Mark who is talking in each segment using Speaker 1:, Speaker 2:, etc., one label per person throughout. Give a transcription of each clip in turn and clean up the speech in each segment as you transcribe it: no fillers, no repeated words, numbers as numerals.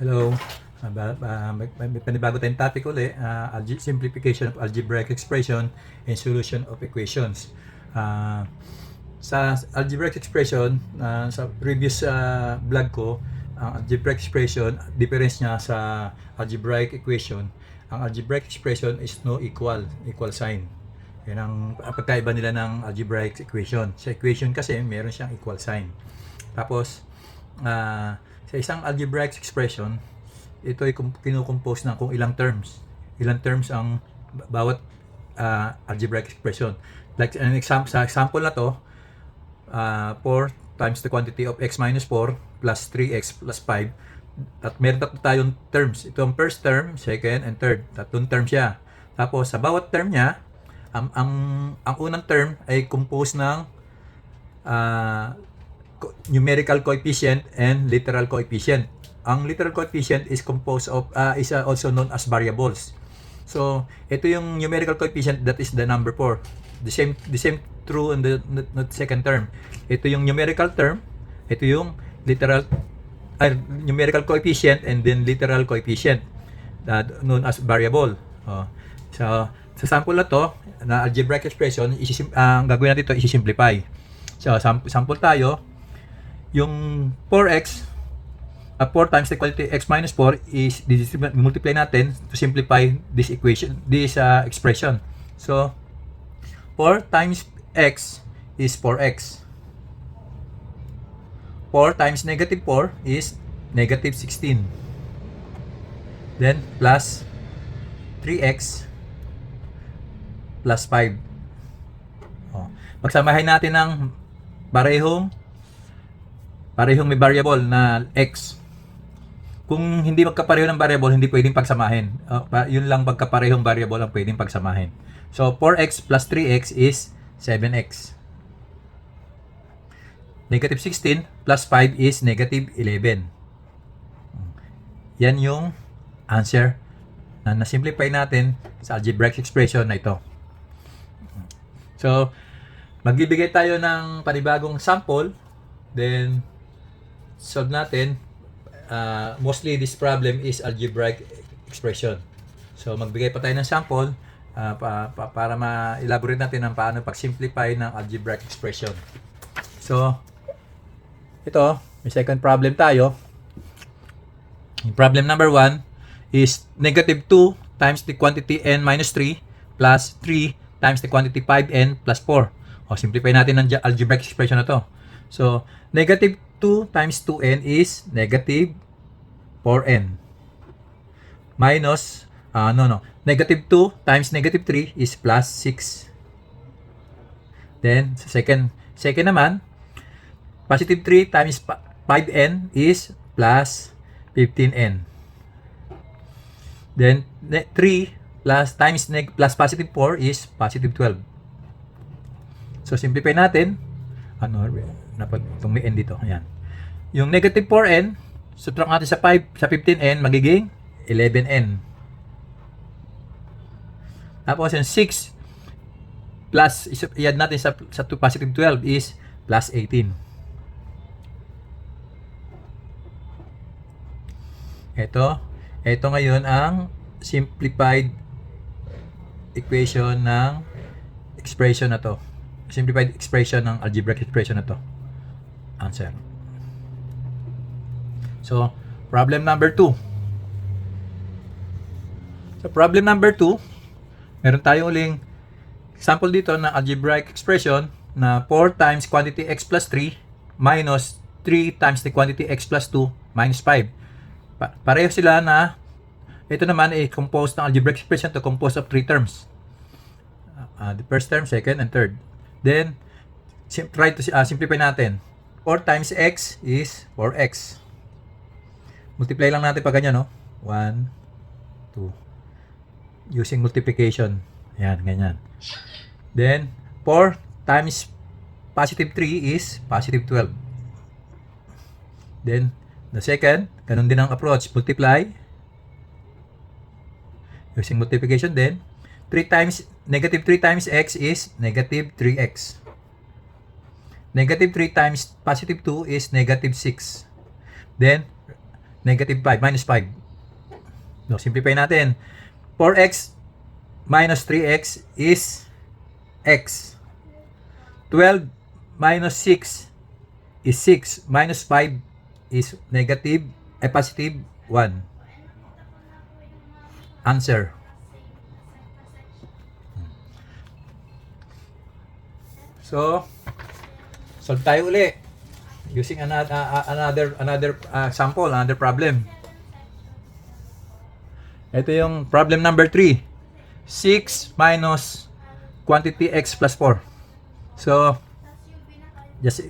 Speaker 1: Hello. May panibago tayong topic uli, simplification of algebraic expression and solution of equations. Sa algebraic expression, sa previous vlog ko, ang algebraic expression, difference niya sa algebraic equation, ang algebraic expression is no equal sign. Yan ang pagkaiba nila ng algebraic equation. Sa equation kasi, meron siyang equal sign. Tapos, sa isang algebraic expression, ito ay kinukompose ng kung ilang terms. Ilang terms ang bawat algebraic expression. Like an example, sa example na to, 4 times the quantity of x minus 4 plus 3x plus 5. At meron tatlo tayong terms. Ito ang first term, second, and third. Tatlong term siya. Tapos, sa bawat term niya, ang unang term ay composed ng numerical coefficient and literal coefficient. Ang literal coefficient is composed of is also known as variables. So, ito yung numerical coefficient, that is the number 4. The same true in the second term. Ito yung numerical term, ito yung literal numerical coefficient and then literal coefficient, known as variable. So, sa sample na to, na algebraic expression, ang gagawin natin ito, isi-simplify. So, sample tayo. Yung 4x, 4 times the quantity x minus 4 is multiply natin to simplify this equation, this expression. So, 4 times x is 4x. 4 times negative 4 is negative 16. Then, plus 3x plus 5. Pagsamahin natin ng parehong may variable na x. Kung hindi magkapareho ng variable, hindi pwedeng pagsamahin. Yun lang magkaparehong variable ang pwedeng pagsamahin. So, 4x plus 3x is 7x. Negative 16 plus 5 is negative 11. Yan yung answer na nasimplify natin sa algebraic expression na ito. So, magbibigay tayo ng panibagong sample, then solve natin. Mostly this problem is algebraic expression. So magbigay pa tayo ng sample para ma-elaborate natin ang paano pag-simplify ng algebraic expression. So ito, may second problem tayo. Problem number 1 is negative 2 times the quantity n minus 3 plus 3 times the quantity 5n plus 4. Simplify natin ang algebraic expression na to. So, negative 2 times 2n is negative 4n. Minus, negative 2 times negative 3 is plus 6. Then, sa second naman, positive 3 times 5n is plus 15n. Then, 3 plus positive 4 is positive 12. So, simplify natin. Itong may n dito. Ayan. Yung negative 4n, subtract natin sa 15n, magiging 11n. Tapos yung 6 plus, i-add natin sa positive 12 is plus 18. Ito ngayon ang simplified equation ng expression na to. Simplified expression ng algebraic expression na to. Answer. So, problem number 2. So, problem number 2, meron tayong uling example dito ng algebraic expression na 4 times quantity x plus 3 minus 3 times the quantity x plus 2 minus 5. Pareho sila na ito naman ay composed ng algebraic expression to composed of 3 terms. The first term, second, and third. Then, try to simplify natin. 4 times x is 4x. Multiply lang natin pa ganyan, no? 1, 2. Using multiplication. Ayan, ganyan. Then, 4 times positive 3 is positive 12. Then, the second, ganun din ang approach. Multiply. Using multiplication din. Negative 3 times x is negative 3x. Negative 3 times positive 2 is negative 6. Then, negative 5, minus 5. No, simplify natin. 4x minus 3x is x. 12 minus 6 is 6. Minus 5 is negative, positive 1. Answer. So, solve tayo uli using another sample, another problem. Ito yung problem number 3. 6 minus quantity x plus 4. So, just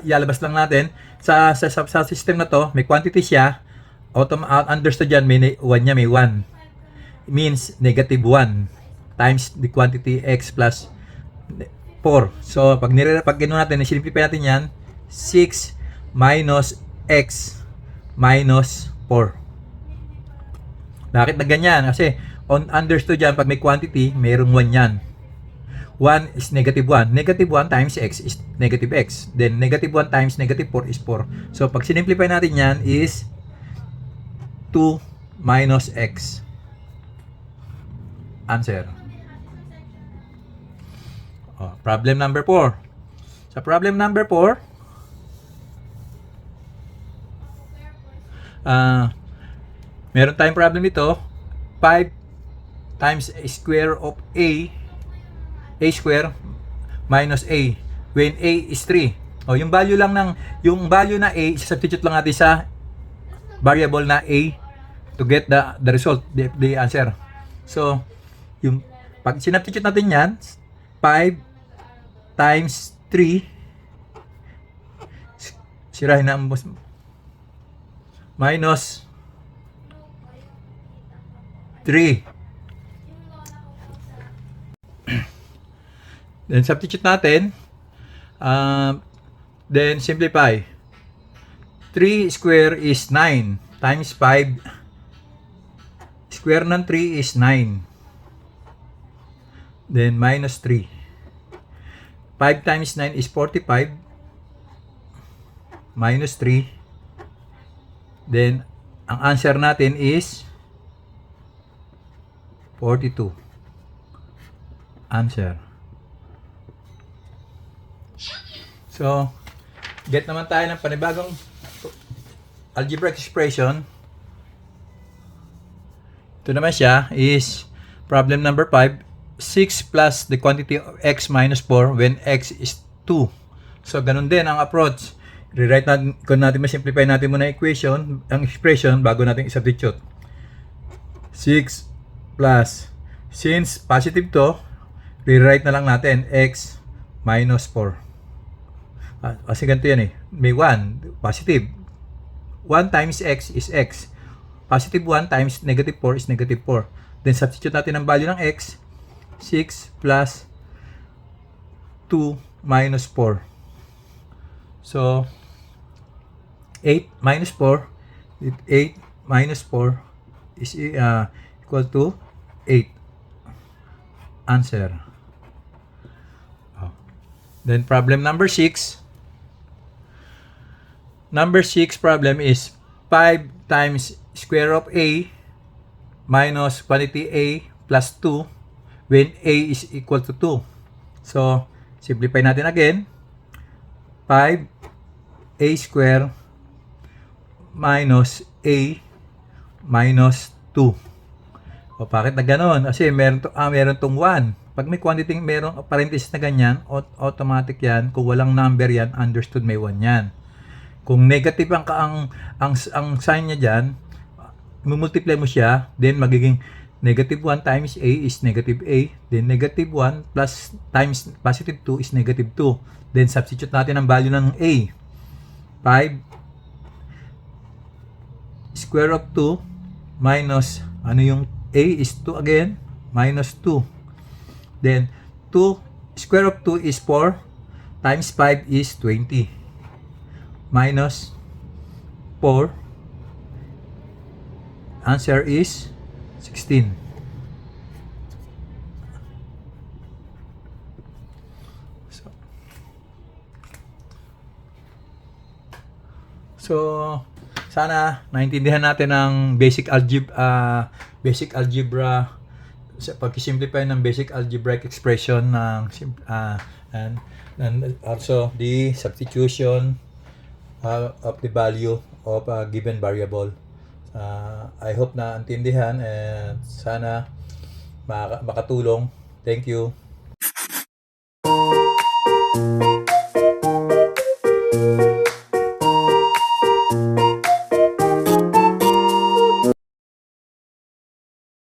Speaker 1: ilalabas lang natin sa system na to, may quantity siya, understood yan, may 1 niya, may 1. It means negative 1 times the quantity x plus 4. So, pag ginawa natin, simplify natin yan, 6 minus x minus 4. Bakit na ganyan? Kasi, understood yan, pag may quantity, mayroong 1 yan. 1 is negative 1. Negative 1 times x is negative x. Then, negative 1 times negative 4 is 4. So, pag sinimplify natin yan is 2 minus x. Answer. Problem number 4. Sa problem number 4, meron tayong problem dito. 5 times a square of a square minus a when a is 3. Yung value lang yung value na a, substitute lang natin sa variable na a to get the result, the answer. So, yung pag sinubstitute natin yan, 5 times 3, sirahin na minus 3. Then substitute natin, then simplify. 3 square is 9 times 5. Square ng 3 is 9. Then minus 3. 5 times 9 is 45. Minus 3. Then, ang answer natin is 42. Answer. So, get naman tayo ng panibagong algebraic expression. Ito naman siya is problem number 5. 6 plus the quantity of x minus 4 when x is 2. So, ganun din ang approach. Rewrite natin, kung natin ma-simplify natin muna equation, ang expression bago natin i-substitute. 6 plus, since positive to, rewrite na lang natin x minus 4. Kasi ganito yan eh. May 1, positive. 1 times x is x. Positive 1 times negative 4 is negative 4. Then substitute natin ang value ng x. 6 plus 2 minus 4. So, 8 minus 4, 8 minus 4 is equal to 8. Answer. Then problem number 6. Number 6 problem is 5 times square of a minus quantity a plus 2 when a is equal to 2. So, simplify natin again. 5 a square minus a minus 2. O bakit na ganoon? Kasi meron tong 1. Pag may quantity, merong parenthesis na ganyan, automatic yan. Kung walang number yan, understood may 1 yan. Kung negative ang sign niya diyan, multiply mo siya, then magiging negative 1 times a is negative a, then negative 1 plus times positive 2 is negative 2. Then substitute natin ang value ng a. 5 square of 2 minus, yung a is 2 again, minus 2. Then 2 square of 2 is 4 times 5 is 20. Minus 4. Answer is 16. So sana naintindihan natin ang basic algebra sa pag-simplify ng basic algebraic expression ng and also the substitution of the value of a given variable. I hope na intindihan and sana makatulong. Thank you.